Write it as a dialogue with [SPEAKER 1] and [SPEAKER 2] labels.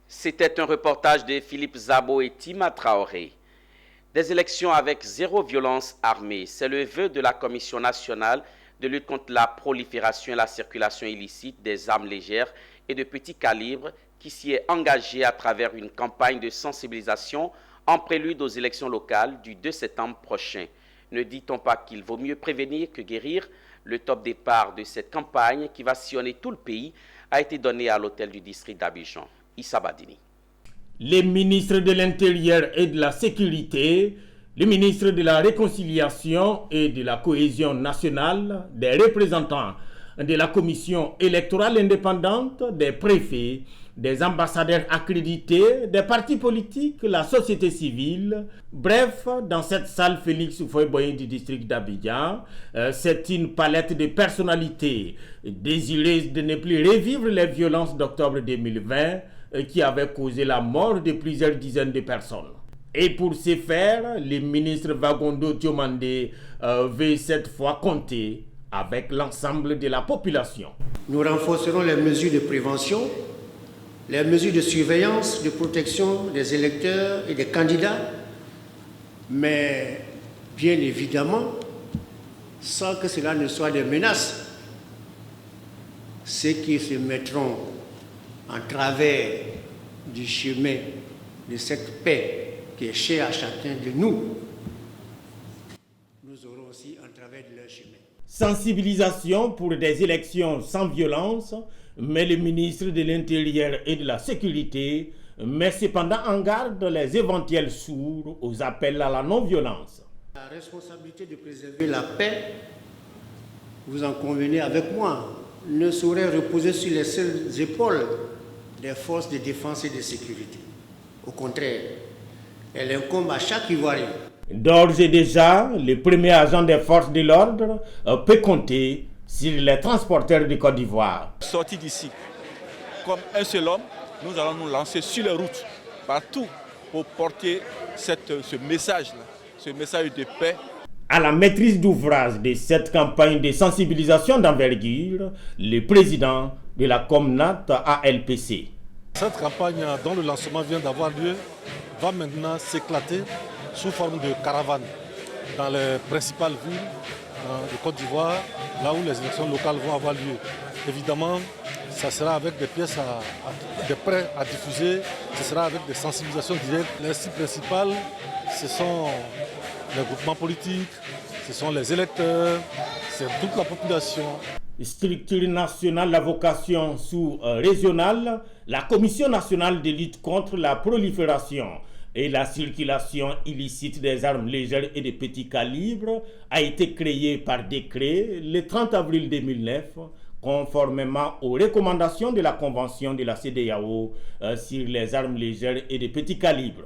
[SPEAKER 1] C'était un reportage de Philippe Zabo et Tima Traoré. Des élections avec zéro violence armée, c'est le vœu de la Commission nationale de lutte contre la prolifération et la circulation illicite des armes légères et de petit calibre qui s'y est engagée à travers une campagne de sensibilisation en prélude aux élections locales du 2 septembre prochain. Ne dit-on pas qu'il vaut mieux prévenir que guérir? Le top départ de cette campagne qui va sillonner tout le pays a été donné à l'hôtel du district d'Abidjan. Issa Badini.
[SPEAKER 2] Les ministres de l'Intérieur et de la Sécurité, les ministres de la Réconciliation et de la Cohésion nationale, des représentants de la Commission électorale indépendante, des préfets, des ambassadeurs accrédités, des partis politiques, la société civile. Bref, dans cette salle Félix Houphouët-Boigny du district d'Abidjan, c'est une palette de personnalités désireuses de ne plus revivre les violences d'octobre 2020 qui avaient causé la mort de plusieurs dizaines de personnes. Et pour ce faire, le ministre Vagondo Diomandé veut cette fois compter avec l'ensemble de la population.
[SPEAKER 3] Nous renforcerons les mesures de prévention, les mesures de surveillance, de protection des électeurs et des candidats, mais bien évidemment, sans que cela ne soit des menaces, ceux qui se mettront en travers du chemin de cette paix qui est chère à chacun de nous, nous aurons aussi en travers de leur chemin.
[SPEAKER 2] Sensibilisation pour des élections sans violence, mais le ministre de l'Intérieur et de la Sécurité met cependant en garde les éventuels sourds aux appels à la non-violence.
[SPEAKER 3] La responsabilité de préserver la paix, vous en convenez avec moi, ne saurait reposer sur les seules épaules des forces de défense et de sécurité. Au contraire, elle incombe à chaque Ivoirien.
[SPEAKER 2] D'ores et déjà, le premier agent des forces de l'ordre peut compter sur les transporteurs de Côte d'Ivoire.
[SPEAKER 4] Sortis d'ici, comme un seul homme, nous allons nous lancer sur les routes, partout, pour porter ce message-là, ce message de paix.
[SPEAKER 2] À la maîtrise d'ouvrage de cette campagne de sensibilisation d'envergure, le président de la Comnat ALPC.
[SPEAKER 5] Cette campagne dont le lancement vient d'avoir lieu va maintenant s'éclater sous forme de caravane dans les principales villes de Côte d'Ivoire, là où les élections locales vont avoir lieu. Évidemment, ça sera avec des pièces, des prêts à diffuser, ce sera avec des sensibilisations directes. Les cibles principales, ce sont les groupements politiques, ce sont les électeurs, c'est toute la population.
[SPEAKER 2] Structure nationale à vocation sous-régionale, la Commission nationale de lutte contre la prolifération et la circulation illicite des armes légères et de petit calibre a été créée par décret le 30 avril 2009, conformément aux recommandations de la Convention de la CEDEAO sur les armes légères et de petit calibre.